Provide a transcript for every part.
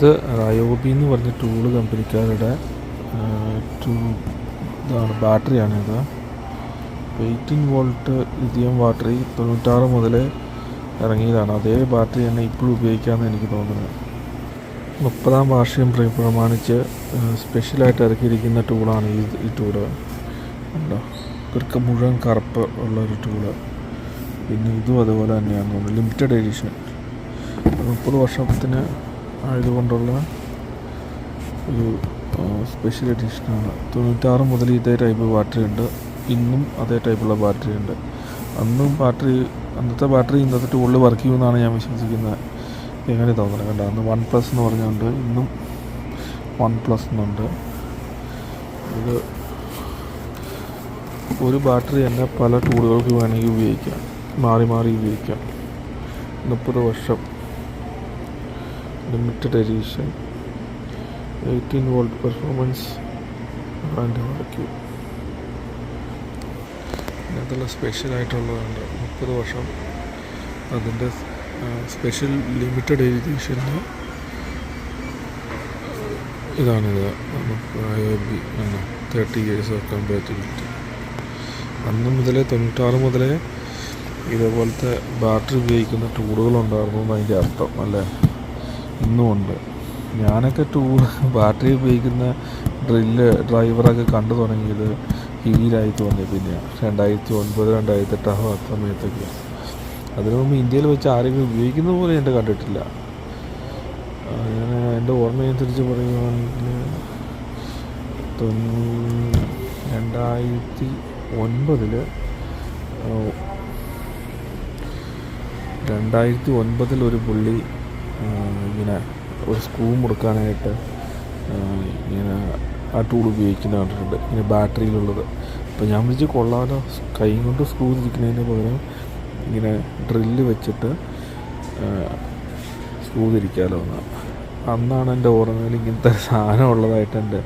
ഇത് റയോബി എന്ന് പറഞ്ഞ ടൂള് കമ്പനിക്കാരുടെ ഇതാണ് ബാറ്ററിയാണിത്. 18 വോൾട്ട് ലിഥിയം ബാറ്ററി 96 മുതൽ ഇറങ്ങിയതാണ്. അതേ ബാറ്ററി തന്നെ ഇപ്പോഴും ഉപയോഗിക്കാമെന്ന് എനിക്ക് തോന്നുന്നത്. 30ാം വാർഷികം പ്രമാണിച്ച് സ്പെഷ്യലായിട്ട് ഇറക്കിയിരിക്കുന്ന ടൂളാണ് ഈ ടൂള്. ഉണ്ടോ, മുഴുവൻ കറുപ്പ് ഉള്ളൊരു ടൂള്. പിന്നെ ഇതും അതുപോലെ തന്നെയാണെന്ന് തോന്നുന്നു. ലിമിറ്റഡ് എഡിഷൻ 30 വർഷത്തിന് ആയതുകൊണ്ടുള്ള ഒരു സ്പെഷ്യൽ എഡിഷനാണ്. 96 മുതൽ ഇതേ ടൈപ്പ് ബാറ്ററി ഉണ്ട്. ഇന്നും അതേ ടൈപ്പുള്ള ബാറ്ററി ഉണ്ട്. അന്നത്തെ ബാറ്ററി ഇന്നത്തെ ടൂളിൽ വർക്ക് ചെയ്യുമെന്നാണ് ഞാൻ വിശ്വസിക്കുന്നത്. എങ്ങനെ തോന്നുന്നത് കണ്ട, അന്ന് OnePlus എന്ന് പറഞ്ഞുകൊണ്ട് ഇന്നും OnePlus എന്നുണ്ട്. ഇത് ഒരു ബാറ്ററി തന്നെ പല ടൂളുകൾക്ക് വേണമെങ്കിൽ ഉപയോഗിക്കാം, മാറി മാറി ഉപയോഗിക്കാം. 30 വർഷം limited edition 18 volt performance and vacuum. ഇതിനകത്തുള്ള സ്പെഷ്യലായിട്ടുള്ളതുണ്ട്. 30 വർഷം അതിൻ്റെ സ്പെഷ്യൽ ലിമിറ്റഡ് എഡിഷന് ഇതാണിത്. നമുക്ക് 30 ഇയേഴ്സ് ഓഫ് കമ്പാറ്റബിലിറ്റി. അന്ന് മുതലേ 96 മുതലേ ഇതേപോലത്തെ ബാറ്ററി ഉപയോഗിക്കുന്ന ടൂളുകളുണ്ടായിരുന്നു എന്നതിൻ്റെ അർത്ഥം അല്ലേ. ഇന്നും ഉണ്ട്. ഞാനൊക്കെ ബാറ്ററി ഉപയോഗിക്കുന്ന ഡ്രൈവറൊക്കെ കണ്ടു തുടങ്ങിയത് ഹീലായി തോന്നി പിന്നെ 2009, 2008 ആ സമയത്തൊക്കെ. അതിനു മുമ്പ് ഇന്ത്യയിൽ വെച്ച് ആരെങ്കിലും ഉപയോഗിക്കുന്ന പോലെ ഞാൻ കണ്ടിട്ടില്ല. ഞാൻ എൻ്റെ ഓർമ്മയനുസരിച്ച് പറയുകയാണെങ്കിൽ 2009 ഒരു പുള്ളി ഇങ്ങനെ ഒരു സ്ക്രൂ മുറുക്കാനായിട്ട് ഇങ്ങനെ ആ ടൂൾ ഉപയോഗിക്കുന്ന കണ്ടിട്ടുണ്ട്, ഇങ്ങനെ ബാറ്ററിയിലുള്ളത്. അപ്പോൾ ഞാൻ വിളിച്ച് കൊള്ളാമല്ലോ, കൈ കൊണ്ട് സ്ക്രൂ തിരിക്കുന്നതിന് പകരം ഇങ്ങനെ ഡ്രില്ല് വെച്ചിട്ട് സ്ക്രൂ തിരിക്കാമല്ലോ എന്നാണ്. അന്നാണ് എൻ്റെ ഓർമ്മയിൽ ഇങ്ങനത്തെ സാധനം ഉള്ളതായിട്ട്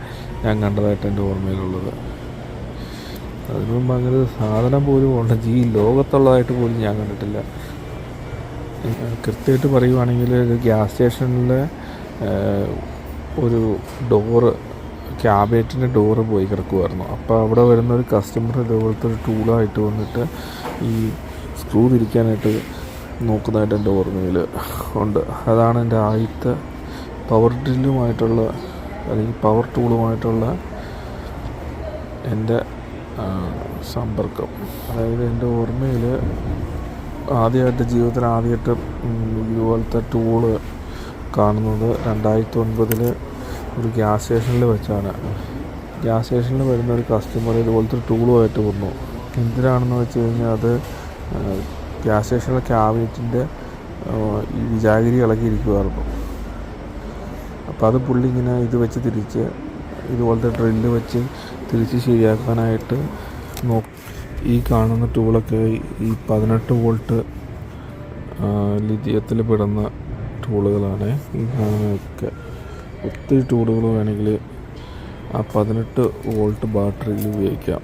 ഞാൻ കണ്ടതായിട്ട് എൻ്റെ ഓർമ്മയിലുള്ളത്. അതിനു മുമ്പ് അങ്ങനെ ഒരു സാധനം പോലും ഉണ്ട് ഈ ലോകത്തുള്ളതായിട്ട് പോലും ഞാൻ കണ്ടിട്ടില്ല. കൃത്യമായിട്ട് പറയുവാണെങ്കിൽ ഗ്യാസ് സ്റ്റേഷനിൽ ഒരു ഡോറ്, ക്യാബിനറ്റിൻ്റെ ഡോറ് പോയി കിടക്കുമായിരുന്നു. അപ്പോൾ അവിടെ വരുന്ന ഒരു കസ്റ്റമർ ഇതേപോലത്തെ ഒരു ടൂളായിട്ട് വന്നിട്ട് ഈ സ്ക്രൂ തിരിക്കാനായിട്ട് നോക്കുന്നതായിട്ട് എൻ്റെ ഓർമ്മയിൽ ഉണ്ട്. അതാണ് എൻ്റെ ആദ്യത്തെ പവർ ഡ്രില്ലുമായിട്ടുള്ള അല്ലെങ്കിൽ പവർ ടൂളുമായിട്ടുള്ള എൻ്റെ സമ്പർക്കം. അതായത് എൻ്റെ ഓർമ്മയിൽ ജീവിതത്തിൽ ആദ്യമായിട്ട് ഇതുപോലത്തെ ടൂള് കാണുന്നത് 2009 ഒരു ഗ്യാസ് സ്റ്റേഷനിൽ വെച്ചാണ്. ഗ്യാസ് സ്റ്റേഷനിൽ വരുന്ന ഒരു കസ്റ്റമർ ഇതുപോലത്തെ ഒരു ടൂളുമായിട്ട് വന്നു. എന്തിനാണെന്ന് വെച്ച് കഴിഞ്ഞാൽ അത് ഗ്യാസ് സ്റ്റേഷനിലെ ക്യാബിനറ്റിൻ്റെ ഈ വിജാഗിരി ഇളകിയിരിക്കുമായിരുന്നു. അപ്പോൾ അത് പുള്ളി ഇങ്ങനെ ഇത് വെച്ച് ഇതുപോലത്തെ ഡ്രില്ല് വെച്ച് തിരിച്ച് ശരിയാക്കാനായിട്ട് ഈ കാണുന്ന ടൂളൊക്കെ ഈ 18 വോൾട്ട് ലിഥിയത്തിൽ പെടുന്ന ടൂളുകളാണ്. ഈ കാണുന്നതൊക്കെ ഒത്തിരി ടൂളുകൾ വേണമെങ്കിൽ ആ 18 വോൾട്ട് ബാറ്ററിയിൽ ഉപയോഗിക്കാം.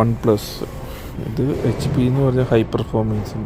OnePlus ഇത് HP എന്ന് പറഞ്ഞ ഹൈ പെർഫോമൻസിൻ്റെ